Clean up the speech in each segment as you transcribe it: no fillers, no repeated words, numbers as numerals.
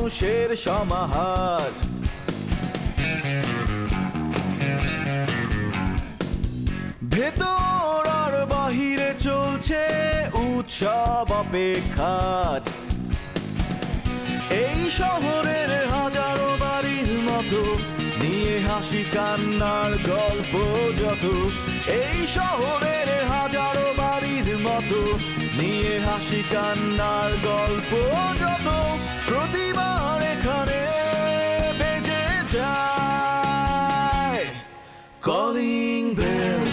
মানুষের সমাহার। ভেতর আর বাহিরে চলছে উৎসব অপেক্ষার। এই শহরের হাজারো বাড়ির মতো নিয়ে হাসি কান্নার গল্প যত। এই শহরের হাজারো বাড়ির মতো নিয়ে হাসি কান্নার গল্প যত। প্রতিবার এখানে বেজে যায় calling bell,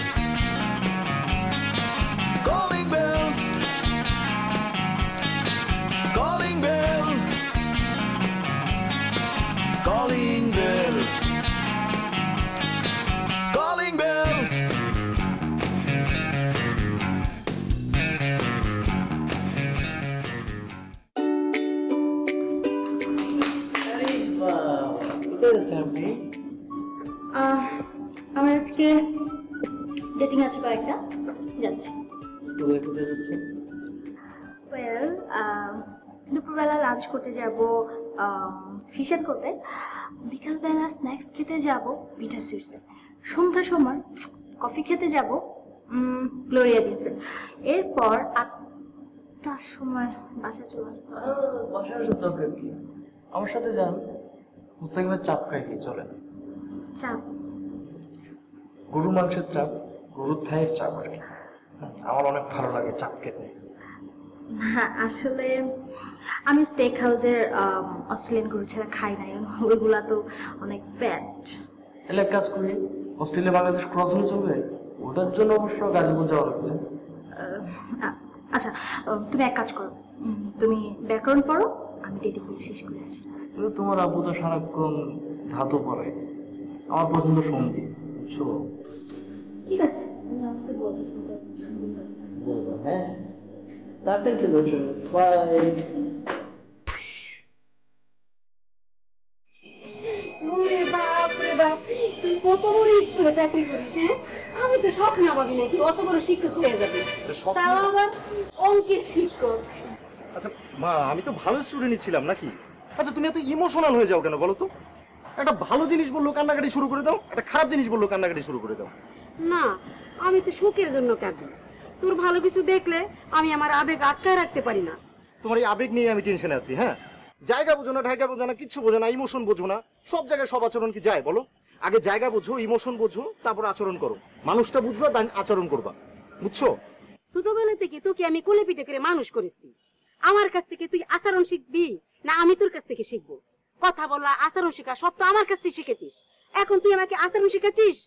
calling bell, calling bell, calling bell, calling bell. আমার আজকে ডেটিং আছে কয়েকটা, যাচ্ছি। ওয়েল, দুপুরবেলা লাঞ্চ করতে যাব ফিশার করতে, বিকালবেলা স্ন্যাক্স খেতে যাব পিঠা সুইটসে, সন্ধ্যার সময় কফি খেতে যাব গ্লোরিয়া জিন্সে, এরপর 8টার সময় বাসা চলে আসতে হবে। বাসায় আসার দরকার কি? আমার সাথে যান, মুস্তাকিমের চাপ খাই কি চলে না? চাপ? গরুর মাংসের চাপ, গরুর থাইয়ের চাপ আর কি। আমার অনেক ভালো লাগে চাপ খেতে। না, আসলে আমি স্টেক হাউসের অস্ট্রেলিয়ান গরু ছাড়া খাই নাই, ওইগুলা তো অনেক ফ্যাট। তাহলে এক কাজ করি, অস্ট্রেলিয়া বাংলাদেশ ক্রস হলে চলবে? ওটার জন্য অবশ্য গাজীপুর যাওয়া লাগবে। আচ্ছা, তুমি এক কাজ করো, তুমি ব্যাকরণ পড়ো, আমি ডেটিং শেষ করে আছি। কিন্তু তোমার আব্বু তো সারাক্ষণ ধাতু পড়ে, আমার পছন্দ সঙ্গী। ঠিক আছে, হ্যাঁ, তাড়াতাড়ি চলে আসো। বাই। কত বড় স্কুলে চাকরি করিস? আমি তো স্বপ্নে ভাবি নাকি অত বড় শিক্ষক হয়ে যাবে, তাও আবার অঙ্কের শিক্ষক। আচ্ছা মা, আমি তো ভালো স্টুডেন্টই ছিলাম নাকি? আচ্ছা তুমি এত ইমোশনাল হয়ে যাও কেন বলো তো? একটা ভালো জিনিস বললো কান্নাকাটি শুরু করে দাও, একটা খারাপ জিনিস বললো কান্নাকাটি শুরু করে দাও। না, আমি তো সুখের জন্য কাঁদি। তোর ভালো কিছু দেখলে আমি আমার আবেগ আটকায় রাখতে পারি না। তোমার এই আবেগ নিয়ে আমি টেনশনে আছি। হ্যাঁ, জায়গা বোঝো না, ঢাকা বোঝো না, কিচ্ছু বোঝো না, ইমোশন বোঝো না। সব জায়গায় সব আচরণ কি যায় বলো? আগে জায়গা বোঝো, ইমোশন বোঝো, তারপর আচরণ করো। মানুষটা বুঝবা, দেন আচরণ করবা, বুঝছো? ছোটবেলা থেকে তোকে আমি কোলে পিঠে করে মানুষ করেছি। আমার কাছ থেকে তুই আচরণ শিখবি না আমি তোর কাছ থেকে শিখবো? কথা বলা, আচরণ শেখা সব তো আমার কাছ থেকে শিখেছিস, এখন তুই আমাকে আচরণ শিখাচ্ছিস?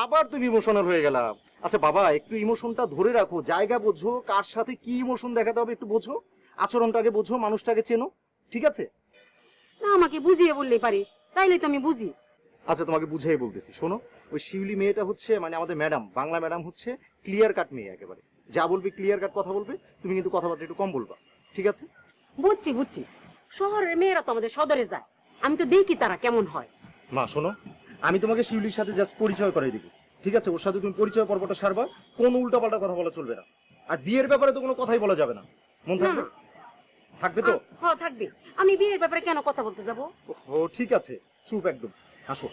আবার তুমি ইমোশনাল হয়ে গেলা। আচ্ছা বাবা, একটু ইমোশনটা ধরে রাখো, জায়গা বোঝো, কার সাথে কি ইমোশন দেখাতে হবে একটু বোঝো, আচরণটাকে বোঝো, মানুষটাকে চেনো, ঠিক আছে? না, আমাকে বুঝিয়ে বললে পারিস, তাইলে তো আমি বুঝি। আচ্ছা তোমাকে বুঝিয়ে বলতেছি, শোনো। ওই শিউলি মেয়েটা হচ্ছে মানে আমাদের ম্যাডাম, বাংলা ম্যাডাম হচ্ছে ক্লিয়ার কাট মেয়ে একেবারে। যা বলবে ক্লিয়ার কাট কথা বলবে, তুমি কিন্তু কথাবার্তা একটু কম বলবা, ঠিক আছে? বুঝছি বুঝছি, শহরের মেয়েরা তো আমাদের সদরে যায়, আমি তো দেখি তারা কেমন হয়। মা শোনো, আমি তোমাকে শিউলির সাথে জাস্ট পরিচয় করাই দিব, ঠিক আছে? ওর সাথে তুমি পরিচয় পর্বটা সারবা, কোনো উল্টাপাল্টা কথা বলা চলবে না। আর বিয়ের ব্যাপারে তো কোনো কথাই বলা যাবে না, মন থাকবে? থাকবে তো? হ্যাঁ থাকবে। আমি বিয়ের ব্যাপারে কেন কথা বলতে যাব? ও ঠিক আছে, চুপ একদম, আসো।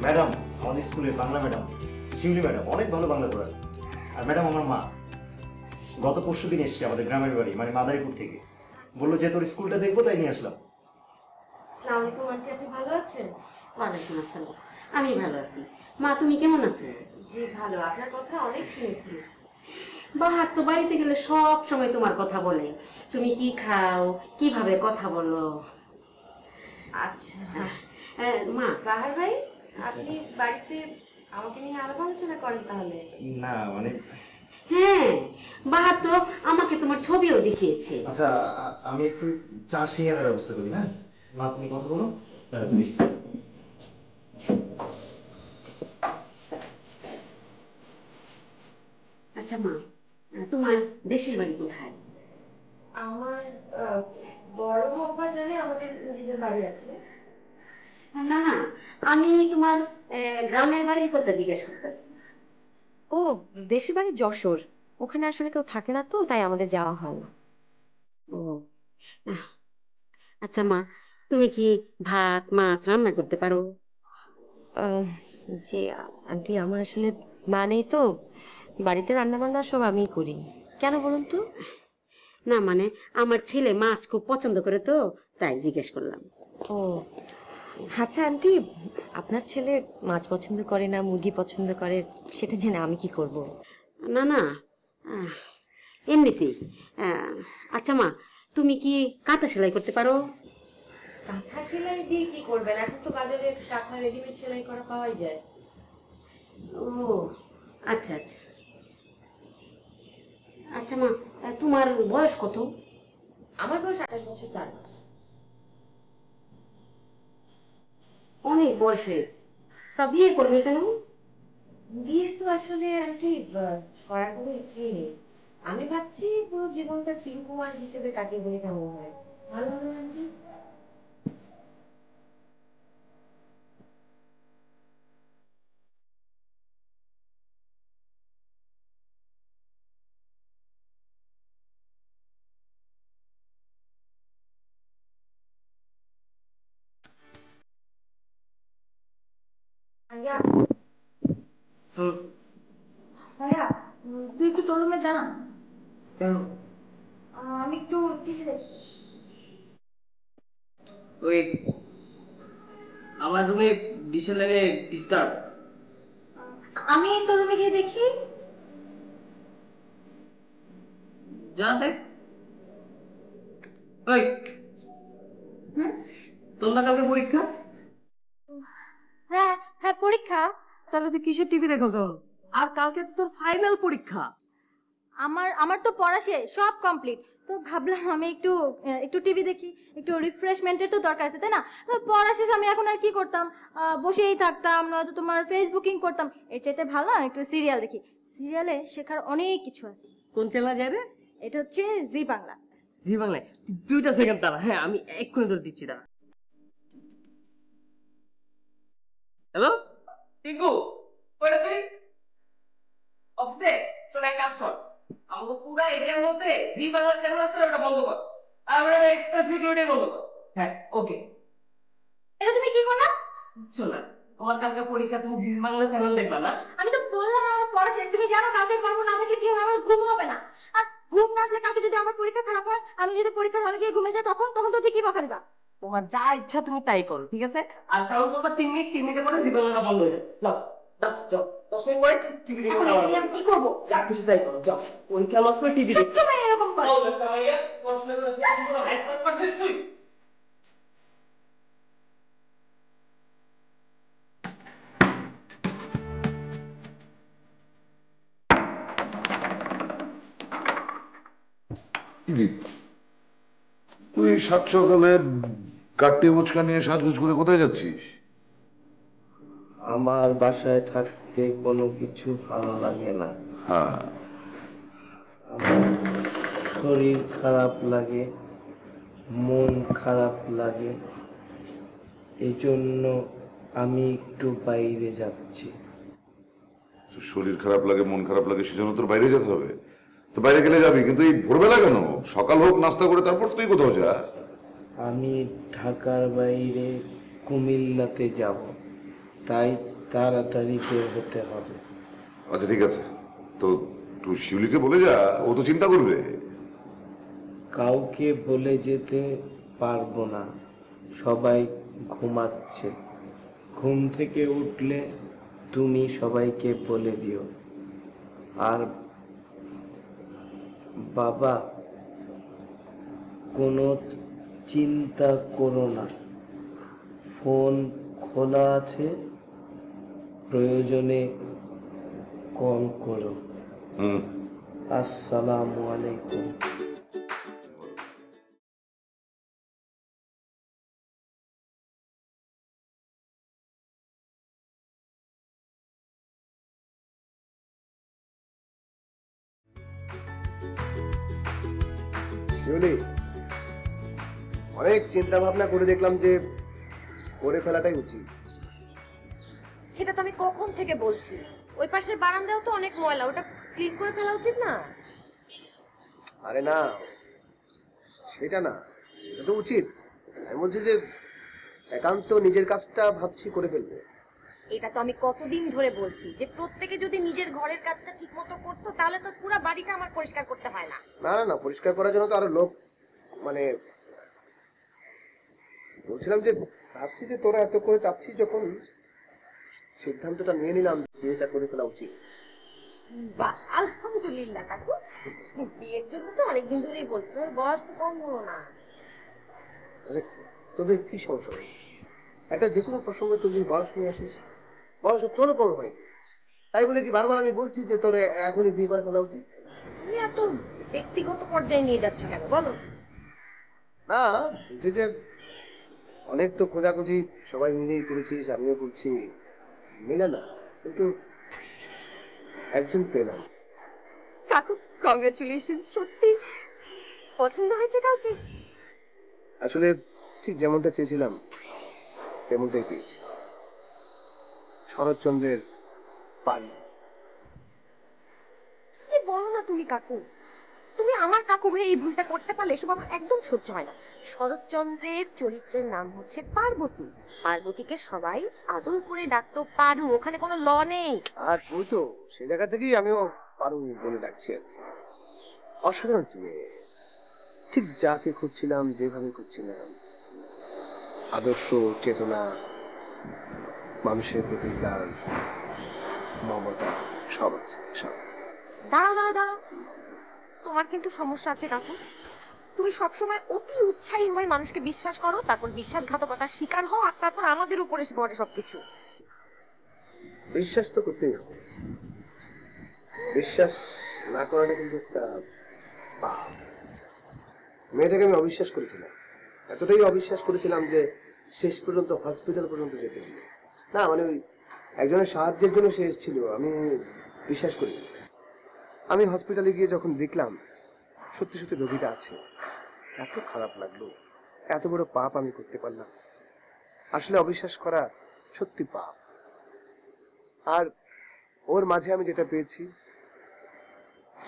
ম্যাডাম আমাদের স্কুলের বাংলা ম্যাডাম শিউলি ম্যাডাম, অনেক ভালো বাংলা পড়ায়। আর ম্যাডাম আমার মা, গত পরশু দিন এসছে আমাদের গ্রামের বাড়ি, মানে মাদারীপুর থেকে। বললো যে তোর স্কুলটা দেখবো, তাই নিয়ে আসলাম। আসসালামু আলাইকুম আন্টি, আপনি ভালো আছেন? ওয়ালাইকুম আসসালাম, আমি ভালো আছি। মা তুমি কেমন আছো? জি ভালো, আপনার কথা অনেক শুনেছি। বাহার তো বাড়িতে গেলে সব সময় তোমার কথা বলে, তুমি কি খাও, কিভাবে কথা বলো। আচ্ছা মা, বাহার ভাই আপনি বাড়িতে আমাকে নিয়ে আলাপ আলোচনা করেন তাহলে? না মানে হ্যাঁ, বাহার তো আমাকে তোমার ছবিও দেখিয়েছে। আচ্ছা আমি একটু চা শেয়ারের ব্যবস্থা করি। হ্যাঁ মা, তুমি কথা বলো। আচ্ছা মা, তোমার দেশের বাড়ি কোথায়? আমার বড় বাবা জানে আমাদের নিজেদের বাড়ি আছে। না না, আমি তোমার গ্রামের বাড়ির কথা জিজ্ঞেস করতেছি। ও, দেশের বাড়ি যশোর। ওখানে আসলে কেউ থাকে না তো, তাই আমাদের যাওয়া হয় না। ও আচ্ছা মা, তুমি কি ভাত মাছ রান্না করতে পারো? আহ, যে আন্টি, আমার আসলে মা নেই তো, বাড়িতে রান্না বান্না সব আমিই করি। কেন বলুন তো? না মানে আমার ছেলে মাছ খুব পছন্দ করে তো, তাই জিজ্ঞেস করলাম। ও আচ্ছা আন্টি, আপনার ছেলে মাছ পছন্দ করে না মুরগি পছন্দ করে, সেটা জেনে আমি কি করব? না না, আহ, এমনিতেই। আহ, আচ্ছা মা, তুমি কি কাঁথা সেলাই করতে পারো? কাঁথা সেলাই দিয়ে কি করবেন? এখন তো বাজারে কাঁথা রেডিমেড সেলাই করা পাওয়াই যায়। ও আচ্ছা আচ্ছা। আচ্ছা মা, তোমার বয়স কত? আমার বয়স 28 বছর 4 মাস। অনেক বয়স হয়েছে, তা বিয়ে করবে কেন? বিয়ে তো আসলে আন্টি করার কোনো ইচ্ছেই নেই। আমি ভাবছি পুরো জীবনটা চিরকুমার হিসেবে কাটিয়ে বলে কেমন হয়। ভালো হবে না আন্টি? ভাইয়া, হুম। ভাইয়া, তুই একটু তোর রুমে যা না। কেন? আমি একটু টিভি দেখি। ওই আমার রুমে ডিসেল লাগে ডিস্টার্ব। আমি তোর রুমে গিয়ে দেখি। যা দেখ। ওই হুম, তোর না কালকে পরীক্ষা? হ্যাঁ হ্যাঁ, পরীক্ষা। তাহলে তুই কিসের টিভি দেখছ? আর কালকে তো তোর ফাইনাল পরীক্ষা। আমার আমার তো পড়া শেষ, সব কমপ্লিট। তো ভাবলাম আমি একটু একটু টিভি দেখি, একটু রিফ্রেশমেন্টের তো দরকার আছে, তাই না? তো পড়া শেষ আমি এখন আর কি করতাম, বসেই থাকতাম, নয়তো তোমার ফেসবুকিং করতাম। এর চাইতে ভালো একটু সিরিয়াল দেখি। সিরিয়ালে শেখার অনেক কিছু আছে। কোন চ্যানেল যায় রে? এটা হচ্ছে জি বাংলা। জি বাংলায়। 2টা সেকেন্ড দাঁড়া, হ্যাঁ আমি এক্ষুনি তোর দিচ্ছি, দাঁড়া। হ্যালো টিঙ্কু, কইরা তুই অফিসে? শোন, এক কাজ কর, আমাকে পুরো এরিয়ার মধ্যে জি বাংলা চ্যানেল আছে ওটা বন্ধ কর, আমরা এক্সপ্রেস ভিডিওটাই বন্ধ কর। হ্যাঁ ওকে। এটা তুমি কি করলা? বুঝছো না, তোমার কালকে পরীক্ষা, তুমি জি বাংলা চ্যানেল দেখবা না? আমি তো বললাম আমার পড়া শেষ, তুমি জানো কালকে পড়বো না দেখলে কি হবে, আমার ঘুম হবে না। আর ঘুম না আসলে কালকে যদি আমার পরীক্ষা খারাপ হয়, আমি যদি পরীক্ষার হলে গিয়ে ঘুমে যাই, তখন তখন তো ঠিকই বকা দিবা। তোমার যা ইচ্ছা তুমি তাই করো, ঠিক আছে? আর কারণ করবা 3 মিনিট, 3 মিনিটের পরে জি বাংলাটা বন্ধ হয়ে যাবে। যাও যাও যাও, 10 মিনিট পরে টিভি দেখে এখন যাও। এই আমি কি করবো? যা খুশি তাই করো, যাও। পরীক্ষা লস করে টিভি দেখো। সবসময় এরকম করে। ও বেটা ভাইয়া, পড়াশোনা করে কি কোনো হাই স্কুল পারছিস তুই? কি? তুই সাত সকালে কাট্টি মুচকা নিয়ে সাজগোজ করে কোথায় যাচ্ছিস? আমার বাসায় থাকতে কোনো কিছু ভালো লাগে না। হ্যাঁ, আমার শরীর খারাপ লাগে, মন খারাপ লাগে, এই জন্য আমি একটু বাইরে যাচ্ছি। তোর শরীর খারাপ লাগে, মন খারাপ লাগে, সেজন্য তোর বাইরে যেতে হবে? তো বাইরে গেলে যাবি, কিন্তু এই ভোরবেলা কেন? সকাল হোক, নাস্তা করে তারপর তুই কোথাও যা। আমি ঢাকার বাইরে কুমিল্লাতে যাব, তাই তাড়াতাড়ি বের হতে হবে। আচ্ছা ঠিক আছে, তো তুই শিউলিকে বলে যা, ও তো চিন্তা করবে। কাউকে বলে যেতে পারবো না, সবাই ঘুমাচ্ছে। ঘুম থেকে উঠলে তুমি সবাইকে বলে দিও। আর বাবা, কোনো চিন্তা করো না, ফোন খোলা আছে, প্রয়োজনে কল করো। আসসালামু আলাইকুম। শিউলি, অনেক চিন্তা ভাবনা করে দেখলাম যে করে ফেলাটাই উচিত। সেটা তো আমি কখন থেকে বলছি। ওই পাশের বারান্দাও তো অনেক ময়লা, ওটা ক্লিন করে ফেলা উচিত না? আরে না, সেটা না, সেটা তো উচিত। আমি বলছি যে একান্ত নিজের কাজটা ভাবছি করে ফেলবো। এটা তো আমি কতদিন ধরে বলছি যে প্রত্যেকে যদি নিজের ঘরের কাজটা ঠিক মতো করতো তাহলে তো পুরো বাড়িটা আমার পরিষ্কার করতে হয় না। না না না, পরিষ্কার করার জন্য তো আরো লোক, মানে বলছিলাম যে ভাবছি যে তোরা এত করে চাচ্ছিস, যখন সিদ্ধান্তটা নিয়ে নিলাম বিয়েটা করে ফেলা উচিত। বাহ, আলহামদুলিল্লাহ কাকু। বিয়ের জন্য তো অনেকদিন ধরেই বলছি, তোমার বয়স তো কম হলো না। আরে তোদের কি সমস্যা? একটা যে কোনো প্রসঙ্গে তুই যদি বয়স নিয়ে আসিস, বয়স তোরও কম হয়, তাই বলে কি বারবার আমি বলছি যে তোর এখনই বিয়ে করে ফেলা উচিত? তুমি এত ব্যক্তিগত পর্যায়ে নিয়ে যাচ্ছ কেন বলো? না, বলছি যে অনেক তো খোঁজাখুঁজি সবাই মিলেই করেছিস, আমিও করছি, মিলে না, কিন্তু একজন পেলাম। কাকু কংগ্রেচুলেশন, সত্যি পছন্দ হয়েছে কাউকে? আসলে ঠিক যেমনটা চেয়েছিলাম তেমনটাই পেয়েছি। শরৎচন্দ্রের পাল। যে বলো না তুমি কাকু, তুমি আমার কাকু হয়ে এই ভুলটা করতে পারলে এসব আমার একদম সহ্য হয় না। শরৎচন্দ্রের চরিত্রের নাম হচ্ছে পার্বতী। পার্বতীকে সবাই আদর করে ডাকতো পারু, ওখানে কোনো ল নেই। আর ওই তো সেই জায়গা থেকেই আমিও পারু বলে ডাকছি আর কি। অসাধারণ তুমি, ঠিক যাকে খুঁজছিলাম, যেভাবে খুঁজছিলাম, আদর্শ, চেতনা, মানুষের প্রতি তার মমতা, সব আছে, সব। দাঁড়াও দাঁড়াও দাঁড়াও, তোমার কিন্তু সমস্যা আছে কাকু। তুমি সবসময় অতি উৎসাহী হয়ে মানুষকে বিশ্বাস করো, তারপর বিশ্বাসঘাতকতার শিকার হও, আর তারপর আমাদের উপরে পড়ে সবকিছু। বিশ্বাস তো করতেই হবে, বিশ্বাস না করাটা কিন্তু একটা পাপ। মেয়েটাকে আমি অবিশ্বাস করেছিলাম, এতটাই অবিশ্বাস করেছিলাম যে শেষ পর্যন্ত হসপিটাল পর্যন্ত যেতে হলো। না মানে ওই একজনের সাহায্যের জন্য সে এসেছিল, আমি বিশ্বাস করি। আমি হসপিটালে গিয়ে যখন দেখলাম সত্যি সত্যি রোগীটা আছে, এত খারাপ লাগলো। এত বড় পাপ আমি করতে পারলাম। আসলে অবিশ্বাস করা সত্যি পাপ। আর ওর মাঝে আমি যেটা পেয়েছি,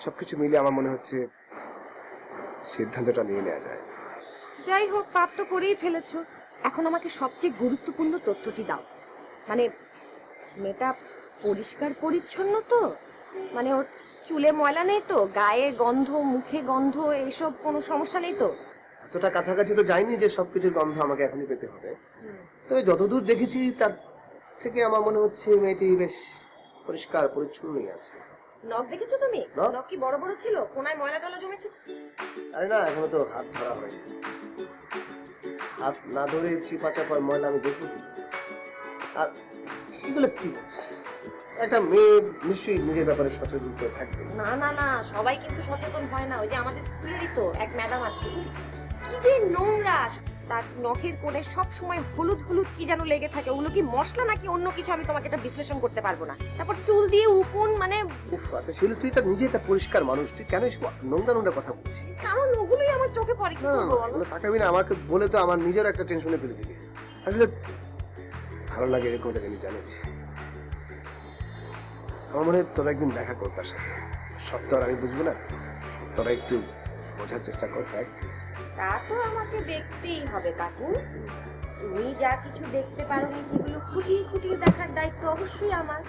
সবকিছু মিলে আমার মনে হচ্ছে সিদ্ধান্তটা নিয়ে নেওয়া যায়। যাই হোক, পাপ তো করেই ফেলেছো। এখন আমাকে সবচেয়ে গুরুত্বপূর্ণ তথ্যটি দাও। মানে মেয়েটা পরিষ্কার পরিচ্ছন্ন তো? মানে ওর চুলে ময়লা নেই তো, গায়ে গন্ধ, মুখে গন্ধ, এইসব কোনো সমস্যা নেই তো? এতটা কাছাকাছি তো যাইনি যে সবকিছুর গন্ধ আমাকে এখনই পেতে হবে, তবে যতদূর দেখেছি তার থেকে আমার মনে হচ্ছে মেয়েটি বেশ পরিষ্কার পরিচ্ছন্নই আছে। নখ দেখেছো তুমি? নখ? নখ কি বড় বড় ছিল? কোনায় ময়লা টলা জমেছে? আরে না, এখনো তো হাত ধরা হয়নি। হাত না ধরে চিপা চাপার ময়লা আমি দেখি। আর এগুলো কি বলছিস? একটা মেয়ে নিশ্চয়ই নিজের ব্যাপারে সচেতন করে থাকবে। না না না, সবাই কিন্তু সচেতন হয় না। ওই যে আমাদের স্কুলেরই তো এক ম্যাডাম আছে, ইস, কি যে নোংরা! তার নখের কোণে সব সময় হলুদ হলুদ কি যেন লেগে থাকে। ওগুলো কি মশলা নাকি অন্য কিছু, আমি তোমাকে এটা বিশ্লেষণ করতে পারবো না। তারপর চুল দিয়ে উকুন, মানে উফ, আচ্ছা শিলু, তুই তার নিজে একটা পরিষ্কার মানুষ, তুই কেন এসব নোংরা নোংরা কথা বলছিস? কারণ ওগুলোই আমার চোখে পড়ে। কি না না করবো না, বলো? ওগুলো তাকাবি না। আমাকে বলে তো আমার নিজের একটা টেনশনে ফেলে দিবি। আসলে ভালো লাগে এরকম একটা জিনিস, জানিস? আমার মনে হয় তোরা একদিন দেখা কর তার সাথে। সব তো আর আমি বুঝবো না, তোরা একটু বোঝার চেষ্টা কর। দেখ, তা তো আমাকে দেখতেই হবে কাকু। তুমি যা কিছু দেখতে পারোনি সেগুলো খুঁটিয়ে খুঁটিয়ে দেখার দায়িত্ব অবশ্যই আমার।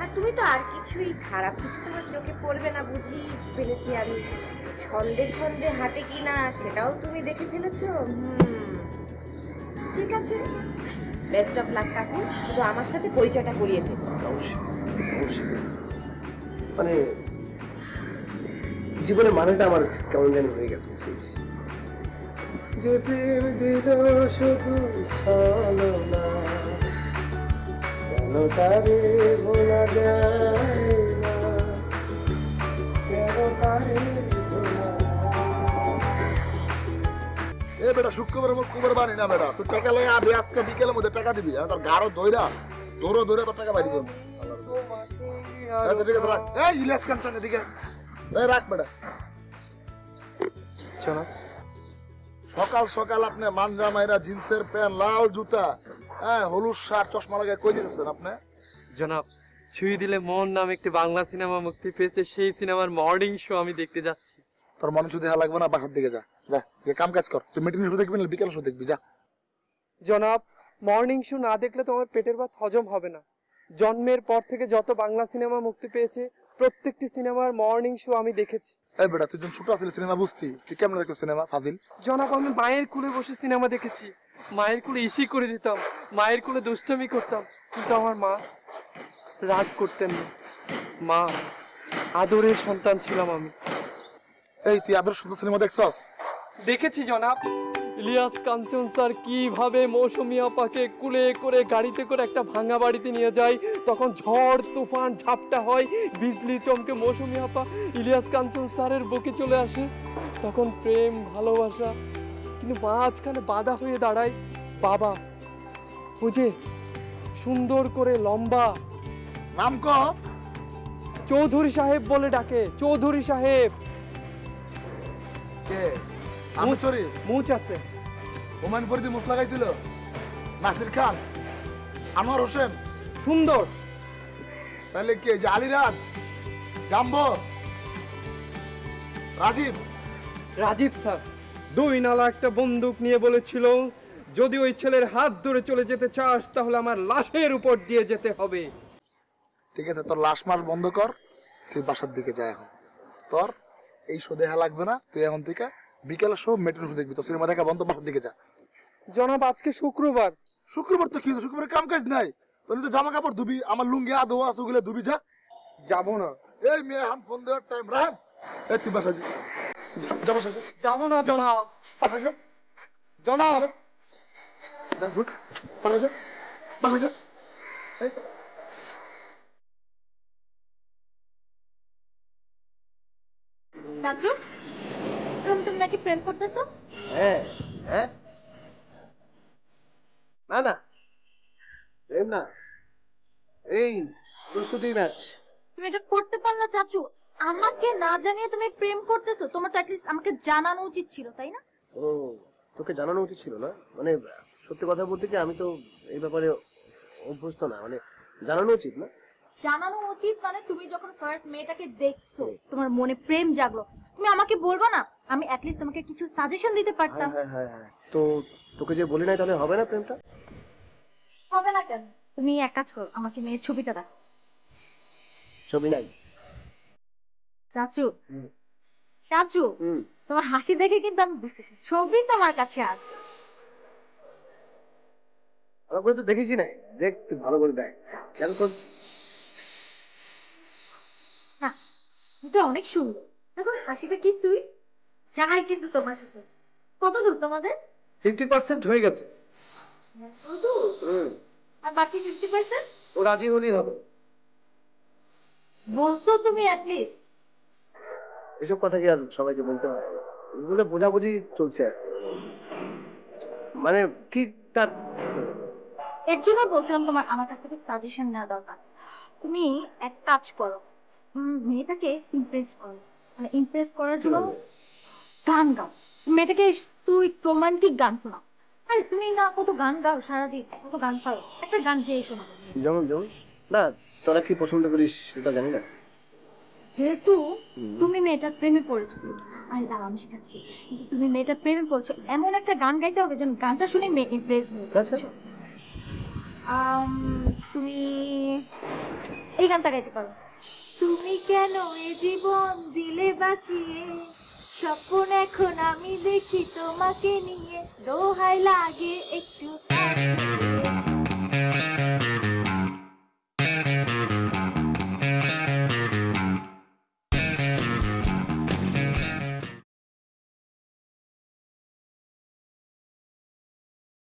আর তুমি তো আর কিছুই খারাপ কিছু তোমার চোখে পড়বে না বুঝি ফেলেছি আমি। ছন্দে ছন্দে হাঁটে কিনা সেটাও তুমি দেখে ফেলেছো। ঠিক আছে, বেস্ট অফ লাক কাকু। শুধু আমার সাথে পরিচয়টা করিয়ে দেবো। অবশ্যই অবশ্যই। মানে জীবনের মানেটা আমার কেমন জানি হয়ে গেছে, বুঝছিস? যে প্রেম দিল শুধু ছলনা, কেন তারে ভোলা যায় না, কেন তারে ভোলা যায়। এ বেটা, শুক্রবার আমার কুমার বানি না বেটা, তুই টাকা লয়ে আবি, আজকে বিকেলের মধ্যে টাকা দিবি। তোর গারো দইরা দৌড়ো দৌড়া তোর টাকা বাইরে করবো। আচ্ছা ঠিক আছে, রাখ। এই ইলিয়াস কাঞ্চন এদিকে, এই রাখ বেটা। জনাব। সকাল সকাল আপনি মানজা মাইরা জিন্সের প্যান্ট লাল জুতা হ্যাঁ হলুদ শার্ট চশমা লাগায় কই যেতেছেন আপনি? জনাব, ছুঁই দিলে মন নামে একটি বাংলা সিনেমা মুক্তি পেয়েছে, সেই সিনেমার মর্নিং শো আমি দেখতে যাচ্ছি। তোর মনে শুধু দেখা লাগবে না, বাসার দিকে যা যা গিয়ে কাম কাজ কর। তুই মিটিং শো দেখবি না বিকেল শো দেখবি, যা। জনাব, মর্নিং শো না দেখলে তো আমার পেটের ভাত হজম হবে না। জন্মের পর থেকে যত বাংলা সিনেমা মুক্তি পেয়েছে প্রত্যেকটি সিনেমার মর্নিং শো আমি দেখেছি। এই বেটা, তুই যখন ছোট আসলে সিনেমা বুঝতি, তুই কেমন দেখতো সিনেমা ফাজিল? জনাব, আমি মায়ের কোলে বসে সিনেমা দেখেছি, মায়ের কোলে ইসি করে দিতাম, মায়ের কোলে দুষ্টামি করতাম, কিন্তু আমার মা রাগ করতেন না। মা আদরের সন্তান ছিলাম আমি। এই তুই আদর সুন্দর সিনেমা দেখছস? দেখেছি জনাব। ইলিয়াস কাঞ্চন স্যার কিভাবে মৌসুমী আপাকে কুলে করে গাড়িতে করে একটা ভাঙা বাড়িতে নিয়ে যায়, তখন ঝড় তুফান ঝাপটা হয়, বিজলি চমকে মৌসুমী আপা ইলিয়াস কাঞ্চন স্যারের বুকে চলে আসে, তখন প্রেম ভালোবাসা, কিন্তু মাঝখানে বাধা হয়ে দাঁড়ায় বাবা। বুঝে সুন্দর করে লম্বা নাম ক? চৌধুরী সাহেব বলে ডাকে, চৌধুরী সাহেব। কে? আমি চরি মুচ আছে। হুমায়ুন ফরিদি মুছ লাগাইছিল, নাসির খান, আনোয়ার হোসেন। সুন্দর। তাহলে কে? যে আলিরাজ, জাম্বো, রাজীব? রাজীব স্যার 2 নালা একটা বন্দুক নিয়ে বলেছিল, যদি ওই ছেলের হাত ধরে চলে যেতে চাস তাহলে আমার লাশের উপর দিয়ে যেতে হবে। ঠিক আছে, তোর লাশ মাস বন্ধ কর, তুই বাসার দিকে যা। এখন তোর এই শো দেখা লাগবে না, তুই এখন থেকে বিকেল শো মেট্রো শো দেখবি। তো সিনেমা দেখা বন্ধ, বাসার দিকে যা। জনাব, আজকে শুক্রবার। শুক্রবার তো কি, শুক্রবার কাম কাজ নাই? তোর তো জামা কাপড় ধুবি, আমার লুঙ্গি আদো আছে ওগুলো ধুবি, যা। যাবো না। এই মেয়ে হান ফোন দেওয়ার টাইম রাখ। এই তুই বাসা যা, বাসা যা। যাবো না জনাব। জনাব বাসা যা, বাসা যা। রাজু, তুমি নাকি প্রেম করতেছো? হ্যাঁ হ্যাঁ, না না প্রেম না, এই প্রস্তুতি ম্যাচ। তুমি এটা করতে পারলা চাচু? আমাকে না জানিয়ে তুমি প্রেম করতেছো? তোমার তো অ্যাটলিস্ট আমাকে জানানো উচিত ছিল, তাই না? ও, তোকে জানানো উচিত ছিল না? মানে সত্যি কথা বলতে কি, আমি তো এই ব্যাপারে অভ্যস্ত না, মানে জানানো উচিত না? জানানো উচিত মানে তুমি যখন ফার্স্ট মেয়েটাকে দেখছো তোমার মনে প্রেম জাগলো, তুমি আমাকে বলবা না? আমি অ্যাটলিস্ট তোমাকে কিছু সাজেশন দিতে পারতাম। হ্যাঁ হ্যাঁ হ্যাঁ, তো তোকে যে বলি নাই তাহলে হবে না প্রেমটা? হবে না কেন? তুমি এক কাজ করো, আমাকে মেয়ের ছবিটা দাও। ছবি নাই চাচু, চাচু তোমার হাসি দেখে কিন্তু আমি বুঝতেছি ছবি তোমার কাছে আছে। ভালো করে তো দেখেছি না, দেখ তুই ভালো করে দেখ। কেন তোর না, এটা অনেক সুন্দর। দেখো হাসিটা কি সুইট, চাই কিন্তু তোমার সাথে। কত দূর তোমাদের? 50% হয়ে গেছে। আর বাকি 50%? ও রাজি হলেই হবে। বলছো তুমি অ্যাটলিস্ট। এসব কথা কি আর সবাইকে বলতে হয়? এগুলো বোঝাবুঝি চলছে আর মানে কি তার। এর জন্য বলছিলাম তোমার আমার কাছ থেকে সাজেশন নেওয়া দরকার। তুমি এক কাজ করো, মেয়েটাকে ইমপ্রেস করো। মানে ইমপ্রেস করার জন্য গান গাও। মেয়েটাকে তুই রোমান্টিক গান শোনাও। আরে তুমি না কত গান গাও সারাদিন, কত গান পাও, একটা গান গেয়ে শোনাও। যেমন যেমন না, তোরা কি পছন্দ করিস সেটা জানি না। যেহেতু তুমি মেয়েটার প্রেমে পড়েছো, আরে দাঁড়াও আমি শেখাচ্ছি। তুমি মেয়েটার প্রেমে পড়েছো, এমন একটা গান গাইতে হবে যেন গানটা শুনে মেয়ে ইমপ্রেস হয়ে। আচ্ছা, তুমি এই গানটা গাইতে পারো। তুমি কেন এ জীবন দিলে বাঁচিয়ে, স্বপ্ন এখন আমি দেখি তোমাকে নিয়ে, দোহাই লাগে একটু কাছে।